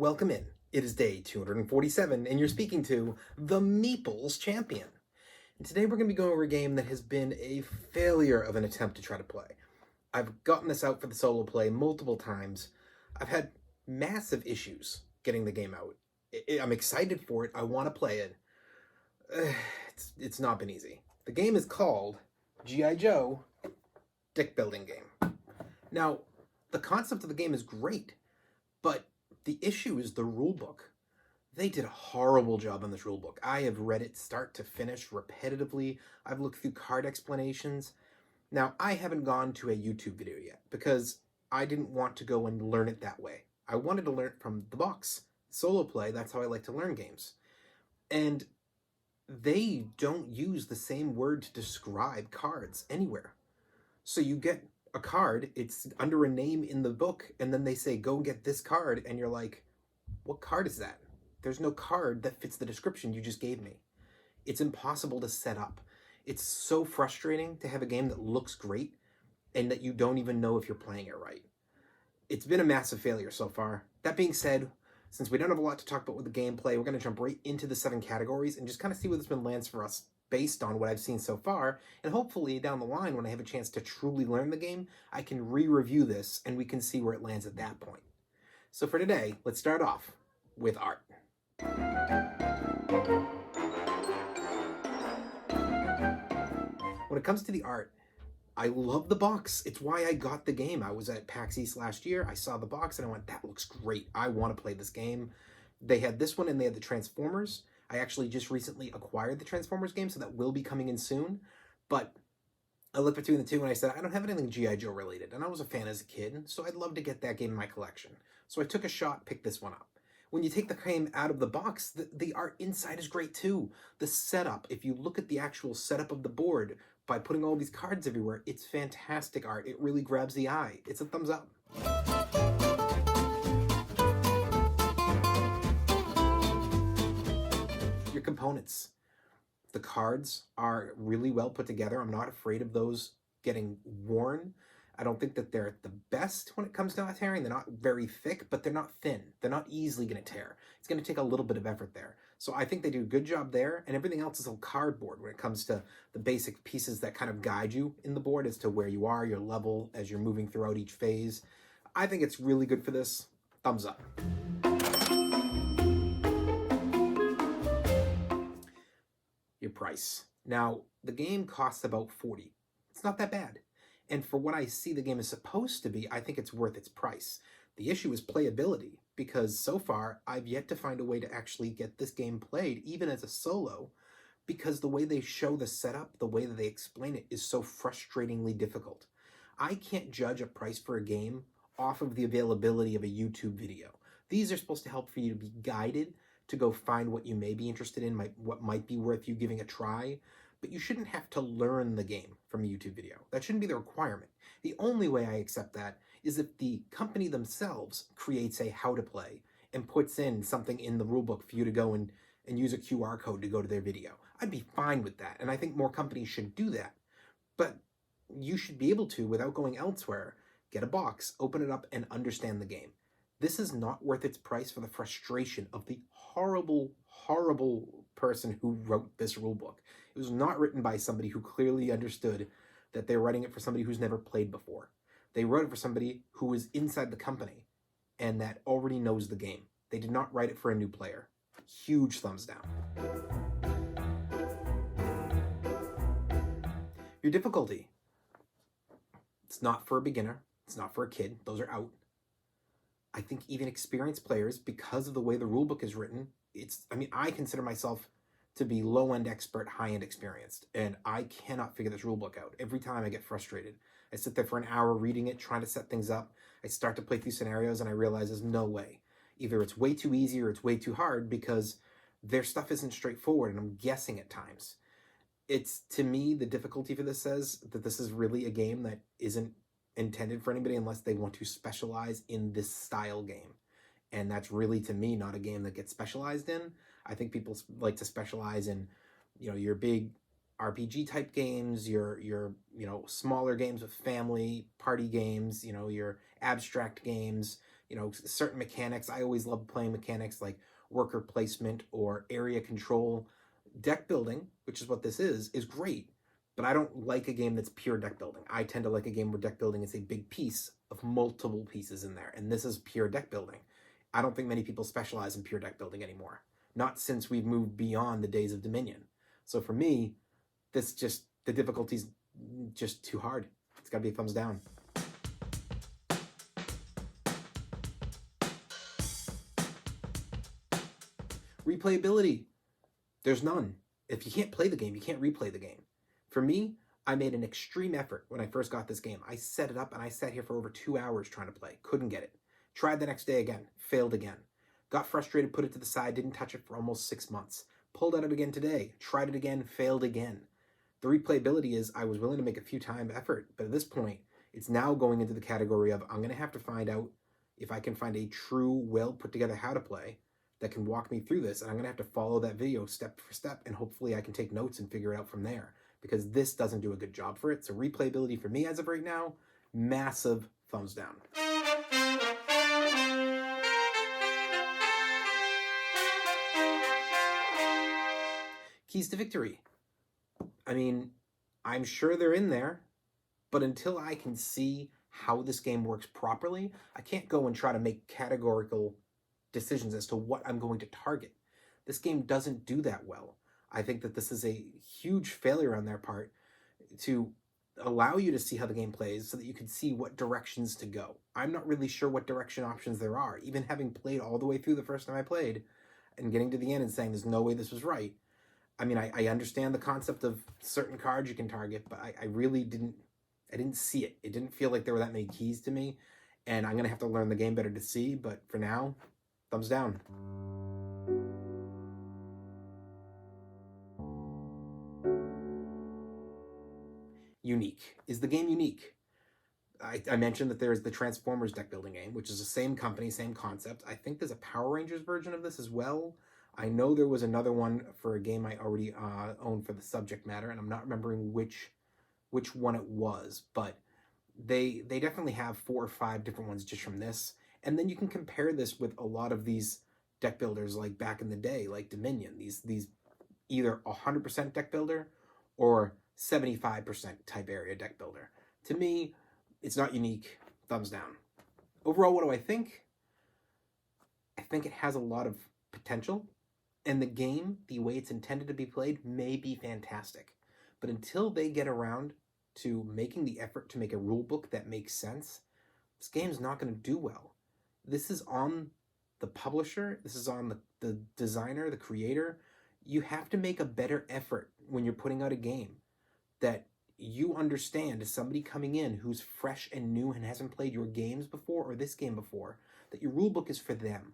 welcome in. It is day 247, and you're speaking to the Meeples Champion. And today we're going to be going over a game that has been a failure of an attempt to try to play. I've gotten this out for the solo play multiple times. I've had massive issues getting the game out. I'm excited for it. I want to play it. It's not been easy. The game is called G.I. Joe Dick Building Game. Now, the concept of the game is great, but the issue is the rulebook. They did a horrible job on this rulebook. I have read it start to finish repetitively. I've looked through card explanations. Now, I haven't gone to a YouTube video yet because I didn't want to go and learn it that way. I wanted to learn it from the box. Solo play, that's how I like to learn games. And they don't use the same word to describe cards anywhere. So you get a card, it's under a name in the book, and then they say, go get this card, and you're like, what card is that? There's no card that fits the description you just gave me. It's impossible to set up. It's so frustrating to have a game that looks great and that you don't even know if you're playing it right. It's been a massive failure so far. That being said, since we don't have a lot to talk about with the gameplay, we're going to jump right into the 7 categories and just kind of see where this one lands for us based on what I've seen so far, and hopefully down the line when I have a chance to truly learn the game, I can re-review this and we can see where it lands at that point. So for today, let's start off with art. When it comes to the art, I love the box. It's why I got the game. I was at PAX East last year, I saw the box and I went, that looks great. I want to play this game. They had this one and they had the Transformers. I actually just recently acquired the Transformers game, so that will be coming in soon. But I looked between the two and I said, I don't have anything G.I. Joe related. And I was a fan as a kid, so I'd love to get that game in my collection. So I took a shot, picked this one up. When you take the game out of the box, the art inside is great too. The setup, if you look at the actual setup of the board, by putting all these cards everywhere, it's fantastic art. It really grabs the eye. It's a thumbs up. Your components. The cards are really well put together. I'm not afraid of those getting worn. I don't think that they're the best when it comes to not tearing. They're not very thick, but they're not thin. They're not easily going to tear. It's going to take a little bit of effort there. So I think they do a good job there, and everything else is all cardboard when it comes to the basic pieces that kind of guide you in the board as to where you are, your level, as you're moving throughout each phase. I think it's really good for this. Thumbs up. Your price. Now, the game costs about $40. It's not that bad. And for what I see the game is supposed to be, I think it's worth its price. The issue is playability, because so far, I've yet to find a way to actually get this game played, even as a solo, because the way they show the setup, the way that they explain it, is so frustratingly difficult. I can't judge a price for a game off of the availability of a YouTube video. These are supposed to help for you to be guided to go find what you may be interested in, what might be worth you giving a try, but you shouldn't have to learn the game from a YouTube video. That shouldn't be the requirement. The only way I accept that is if the company themselves creates a how to play and puts in something in the rulebook for you to go and use a QR code to go to their video. I'd be fine with that, and I think more companies should do that. But you should be able to, without going elsewhere, get a box, open it up, and understand the game. This is not worth its price for the frustration of the horrible, horrible person who wrote this rulebook. It was not written by somebody who clearly understood that they're writing it for somebody who's never played before. They wrote it for somebody who is inside the company and that already knows the game. They did not write it for a new player. Huge thumbs down. Your difficulty. It's not for a beginner. It's not for a kid. Those are out. I think even experienced players, because of the way the rulebook is written, I consider myself to be low-end expert, high-end experienced, and I cannot figure this rulebook out. Every time I get frustrated. I sit there for an hour reading it, trying to set things up. I start to play through scenarios, and I realize there's no way. Either it's way too easy or it's way too hard because their stuff isn't straightforward, and I'm guessing at times. It's, to me, the difficulty for this says that this is really a game that isn't intended for anybody unless they want to specialize in this style game. And that's really, to me, not a game that gets specialized in. I think people like to specialize in, your big RPG type games, your smaller games with family, party games, your abstract games, certain mechanics. I always love playing mechanics like worker placement or area control. Deck building, which is what this is great, but I don't like a game that's pure deck building. I tend to like a game where deck building is a big piece of multiple pieces in there, and this is pure deck building. I don't think many people specialize in pure deck building anymore, not since we've moved beyond the days of Dominion. So for me, the difficulty's just too hard. It's got to be a thumbs down. Replayability. There's none. If you can't play the game, you can't replay the game. For me, I made an extreme effort when I first got this game. I set it up and I sat here for over 2 hours trying to play. Couldn't get it. Tried the next day again. Failed again. Got frustrated, put it to the side, didn't touch it for almost 6 months. Pulled out of it again today. Tried it again, failed again. The replayability is I was willing to make a few time effort, but at this point, it's now going into the category of I'm going to have to find out if I can find a true, well put together how to play that can walk me through this, and I'm going to have to follow that video step for step, and hopefully I can take notes and figure it out from there, because this doesn't do a good job for it. So replayability for me as of right now, massive thumbs down. Keys to victory. I mean, I'm sure they're in there, but until I can see how this game works properly, I can't go and try to make categorical decisions as to what I'm going to target. This game doesn't do that well. I think that this is a huge failure on their part to allow you to see how the game plays so that you can see what directions to go. I'm not really sure what direction options there are. Even having played all the way through the first time I played and getting to the end and saying there's no way this was right. I mean, I understand the concept of certain cards you can target, but I really didn't see it. It didn't feel like there were that many keys to me, and I'm going to have to learn the game better to see, but for now, thumbs down. Unique. Is the game unique? I mentioned that there's the Transformers deck building game, which is the same company, same concept. I think there's a Power Rangers version of this as well. I know there was another one for a game I already own for the subject matter, and I'm not remembering which one it was, but they definitely have 4 or 5 different ones just from this. And then you can compare this with a lot of these deck builders like back in the day, like Dominion. These either 100% deck builder or 75% type area deck builder. To me, it's not unique. Thumbs down. Overall, what do I think? I think it has a lot of potential. And the game, the way it's intended to be played, may be fantastic. But until they get around to making the effort to make a rule book that makes sense, this game's not going to do well. This is on the publisher. This is on the designer, the creator. You have to make a better effort when you're putting out a game that you understand as somebody coming in who's fresh and new and hasn't played your games before or this game before, that your rule book is for them.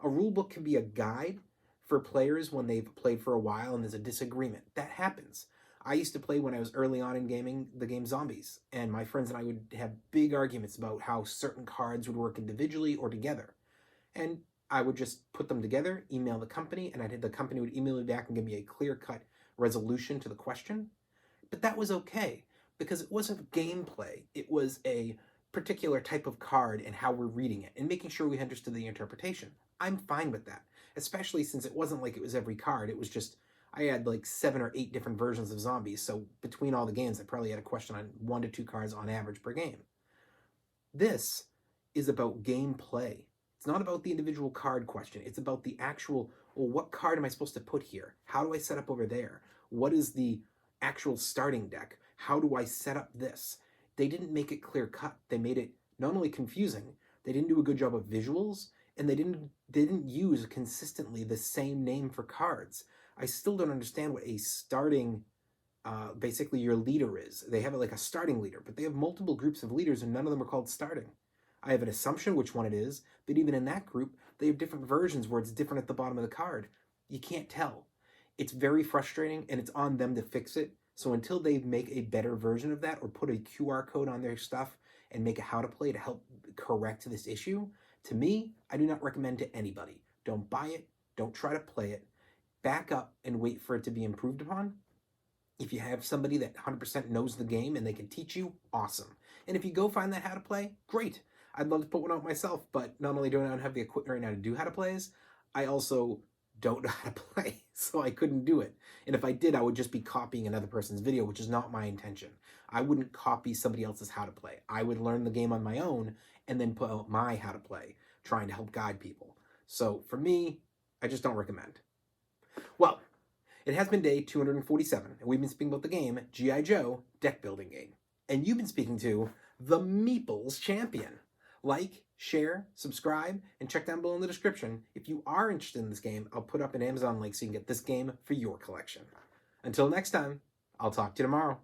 A rule book can be a guide for players when they've played for a while and there's a disagreement. That happens. I used to play when I was early on in gaming the game Zombies, and my friends and I would have big arguments about how certain cards would work individually or together. And I would just put them together, email the company, and the company would email me back and give me a clear-cut resolution to the question. But that was okay, because it wasn't gameplay. It was a particular type of card and how we're reading it, and making sure we understood the interpretation. I'm fine with that, especially since it wasn't like it was every card. It was just, I had like 7 or 8 different versions of Zombies, so between all the games, I probably had a question on 1 to 2 cards on average per game. This is about gameplay. It's not about the individual card question. It's about the actual, well, what card am I supposed to put here? How do I set up over there? What is the actual starting deck? How do I set up this? They didn't make it clear cut. They made it not only confusing, they didn't do a good job of visuals, and they didn't use consistently the same name for cards. I still don't understand what a starting, basically your leader is. They have it like a starting leader, but they have multiple groups of leaders and none of them are called starting. I have an assumption which one it is, but even in that group, they have different versions where it's different at the bottom of the card. You can't tell. It's very frustrating, and it's on them to fix it. So until they make a better version of that or put a QR code on their stuff and make a how to play to help correct this issue, to me, I do not recommend to anybody. Don't buy it. Don't try to play it. Back up and wait for it to be improved upon. If you have somebody that 100% knows the game and they can teach you, awesome. And if you go find that how to play, great. I'd love to put one out myself, but not only do I not have the equipment right now to do how to plays, I also don't know how to play, so I couldn't do it. And if I did, I would just be copying another person's video, which is not my intention. I wouldn't copy somebody else's how to play. I would learn the game on my own and then put out my how to play, trying to help guide people. So for me, I just don't recommend. Well, it has been day 247, and we've been speaking about the game G.I. Joe Deck Building Game. And you've been speaking to the Meeples Champion. Like, share, subscribe, and check down below in the description. If you are interested in this game, I'll put up an Amazon link so you can get this game for your collection. Until next time, I'll talk to you tomorrow.